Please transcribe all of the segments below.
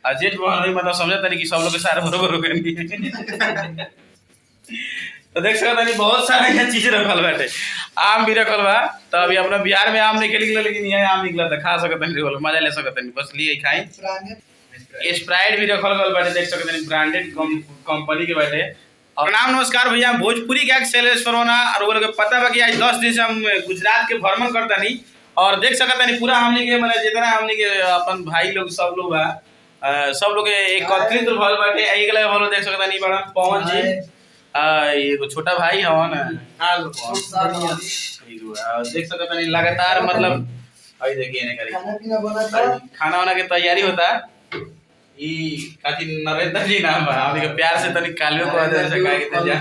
और जेठ बहन हुई मतलब समझ तनी कि सब लोग के सारे बरोबर हो गए। तो देख सकते तनी बहुत सारा यहाँ चीज रखल बाटे। आम भी रखल बा। तो अभी अपना बिहार में आम नहीं निकला, लेकिन यहाँ आम निकला था, खा सकते हैं, मजा ले सकते हैं, बस लिए खाई। स्प्राइट भी रखल गल बाटे, देख सकते हैं ब्रांडेड कंपनी के बाटे। और नाम नमस्कार भैया, भोजपुरी गैग सेल्स परवाना और वो लोग पता बा कि आज 10 दिन से हम गुजरात के भ्रमण करता नहीं। और देख सकता नहीं पूरा हमने के मतलब जितना हमने के अपन भाई लोग सब लोग बा, सब लोग एकत्रित भल बाटे। एक लगे भलो देख सकता नहीं बड़ा पवन जी, एगो छोटा भाई हवन, देख सकता नहीं लगातार मतलब अभी देखिए ने करी खाना वाना के तैयारी होता। ई काची नरेंद्र जी नाम बा, हमनी के प्यार से तनी कालवे को आदर से काहे के जा।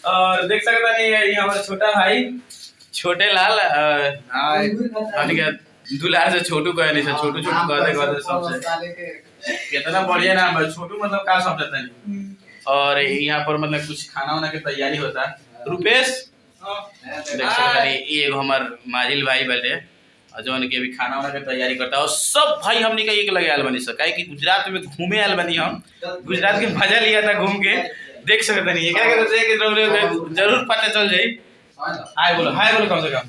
और देख सकता नहीं ये हमारा छोटा भाई छोटे लाल, हमनी के दुलार से छोटू कहनी से छोटू कहते सबसे कितना बढ़िया नाम है छोटू, मतलब का समझता नहीं। और यहाँ पर मतलब कुछ खाना वाना के तैयारी होता। रुपेश देख सकता नहीं ये हमार माजिल भाई बैठे जौन के भी खाना वाना के तैयारी करता है। और सब भाई हमने का एक लगे आल बनी सब काहे कि गुजरात में घूमे आल बनी, हम गुजरात के मजा लिया था घूम के। देख सकते नहीं जरूर पता चल जाये। हाय बोलो कम से कम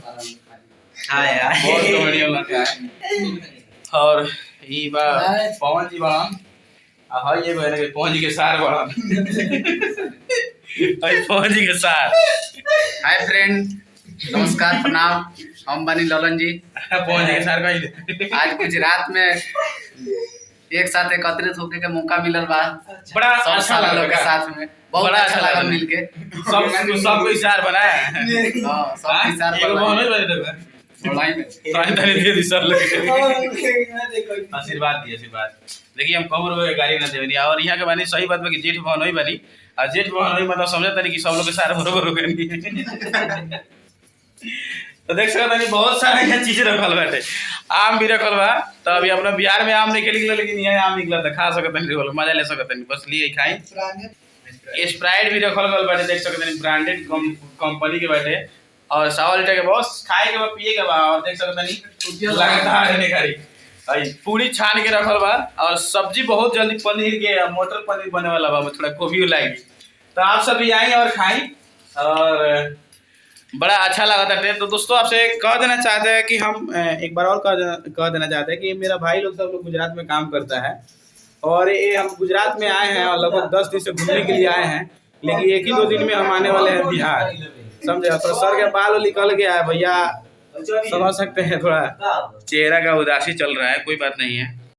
हाय बहुत बढ़िया लगा। और ये बा पवन जी बड़ा हाय ये बहन के पवन जी के सार बड़ा भाई पवन जी के सार। हाय फ्रेंड नमस्कार प्रणाम, हम बनी ललन जी। पवन जी के सार कही आज गुजरात में एक साथ एकत्रित होके के मौका मिलल बा, बड़ा अच्छा लगा के साथ में बहुत अच्छा लगा मिलके। सब कोई सार बनाया हां सब कोई सार एगो बहन ही बने थे ऑनलाइन में ताई दे दी सब लोग आशीर्वाद देखिए हम कब रोए गाड़ी ना देवनी। और यहाँ के बानी सही बात बा कि जेठ बहन होई बानी, और जेठ बहन होई मतलब समझ तनी कि सब लोग के सारे बरोबर हो गए। तो देख सकता नहीं बहुत सारा यहाँ चीज रखल बाटे। आम भी रखल बा। तो अभी अपना बिहार में आम नहीं निकला, लेकिन यहाँ आम निकला था, खा सकते हैं, मजा ले सकते हैं, बस लिए खाई। स्प्राइट भी रखल गल बाटे, देख सकते हैं ब्रांडेड कंपनी के बाटे। और 100 लीटर के बस खाए के बा पिए के बा। और देख सकते नहीं लगातार ने खाई पूरी छान के रखल बा। और सब्जी बहुत जल्दी पनीर के मटर पनीर बने वाला बा, थोड़ा गोभी लागी। तो आप सब भी आई और खाई और बड़ा अच्छा लगा था। तो दोस्तों आपसे कह देना चाहते हैं कि हम एक बार और कह देना चाहते हैं कि मेरा भाई लोग सब लोग गुजरात में काम करता है। और ये हम गुजरात में आए हैं और लगभग 10 दिन से घूमने के लिए आए हैं, लेकिन 1 ही 2 दिन में हम आने वाले हैं बिहार, समझे। तो सर के बाल निकल गया है भैया, समझ सकते हैं, थोड़ा चेहरा का उदासी चल रहा है, कोई बात नहीं है।